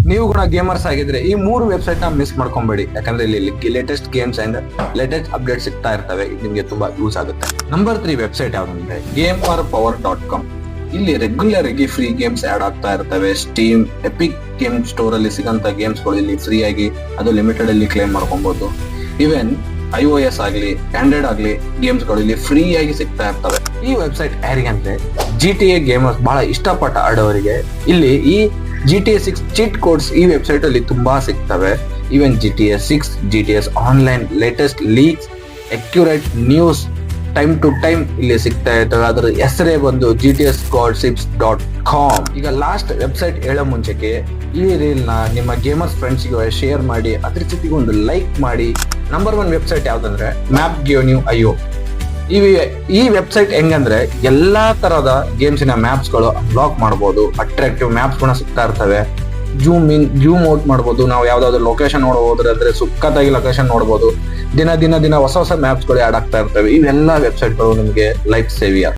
ನೀವು ಕೂಡ ಗೇಮರ್ಸ್ ಆಗಿದ್ರೆ ಈ 3 ವೆಬ್ಸೈಟ್ ನ ಮಿಸ್ ಮಾಡ್ಕೊಂಬೇಡಿ. ಯಾಕಂದ್ರೆ ಇಲ್ಲಿ latest games and latest update ಸಿಗ್ತಾ ಇರ್ತವೆ. ಇದು ನಿಮ್ಗೆ ತುಂಬಾ ಯೂಸ್ ಆಗುತ್ತೆ. ನಂಬರ್ 3 ವೆಬ್ಸೈಟ್ ಯಾವ್ದಂದ್ರೆ gamerpower.com. ಇಲ್ಲಿ ರೆಗ್ಯುಲರ್ ಆಗಿ ಫ್ರೀ ಗೇಮ್ಸ್ ಆಡ್ ಆಗ್ತಾ ಇರ್ತವೆ. ಸ್ಟೀಮ್, ಎಪಿಕ್ ಗೇಮ್ ಸ್ಟೋರ್ ಅಲ್ಲಿ ಸಿಗಂತ ಗೇಮ್ಸ್ ಗಳು ಇಲ್ಲಿ ಫ್ರೀ ಆಗಿ ಅದು ಲಿಮಿಟೆಡ್ ಅಲ್ಲಿ ಕ್ಲೇಮ್ ಮಾಡ್ಕೊಬಹುದು. ಇವನ್ iOS ಆಗ್ಲಿ ಆಂಡ್ರಾಯ್ಡ್ ಆಗ್ಲಿ ಗೇಮ್ಸ್ ಗಳು ಇಲ್ಲಿ ಫ್ರೀ ಆಗಿ ಸಿಗ್ತಾ ಇರ್ತವೆ. ಈ ವೆಬ್ಸೈಟ್ ಯಾರಿಗಂದ್ರೆ GTA ಗೇಮರ್ಸ್ ಬಹಳ ಇಷ್ಟಪಟ್ಟ ಆಡೋರಿಗೆ ಇಲ್ಲಿ ಈ GTA 6 ಚೀಟ್ ಕೋಡ್ಸ್ ಈ ವೆಬ್ಸೈಟ್ ಅಲ್ಲಿ ತುಂಬಾ ಸಿಗ್ತವೆ. Even GTA 6, GTS online latest leaks, accurate news time to time ಇಲ್ಲಿ ಸಿಗ್ತಾ ಇರ್ತವೆ. ಅದರ ಹೆಸರೇ ಬಂದು gtsgossips.com. ಈಗ ಲಾಸ್ಟ್ ವೆಬ್ಸೈಟ್ ಹೇಳೋ ಮುಂಚೆಗೆ ಈ ರೀಲ್ ನ ನಿಮ್ಮ ಗೇಮರ್ಸ್ ಫ್ರೆಂಡ್ಸ್ ಗೆ ಶೇರ್ ಮಾಡಿ, ಅದ್ರ ಜೊತೆಗೆ ಒಂದು ಲೈಕ್ ಮಾಡಿ. ನಂಬರ್ 1 ವೆಬ್ಸೈಟ್ ಯಾವ್ದಂದ್ರೆ mapgeonu.io. ಈ ವೆಬ್ಸೈಟ್ ಹೆಂಗಂದ್ರೆ ಎಲ್ಲಾ ತರದ ಗೇಮ್ಸಿನ ಮ್ಯಾಪ್ಸ್ ಗಳು ಅನ್ಲಾಕ್ ಮಾಡಬಹುದು. ಅಟ್ರಾಕ್ಟಿವ್ ಮ್ಯಾಪ್ಸ್ ಕೂಡ ಸಿಗ್ತಾ ಇರ್ತವೆ. ಜೂಮ್ ಇನ್, ಜೂಮ್ ಔಟ್ ಮಾಡಬಹುದು. ನಾವು ಯಾವ್ದಾದ್ರು ಲೊಕೇಶನ್ ನೋಡಬಹುದು ಅಂದ್ರೆ ಸುಕ್ಕತ್ತಾಗಿ ಲೊಕೇಶನ್ ನೋಡಬಹುದು. ದಿನ ಹೊಸ ಮ್ಯಾಪ್ಸ್ ಗಳು ಆಡ್ ಆಗ್ತಾ ಇರ್ತವೆ. ಇವೆಲ್ಲ ವೆಬ್ಸೈಟ್ ಗಳು ನಿಮಗೆ ಲೈಫ್ ಸೇವಿಯರ್.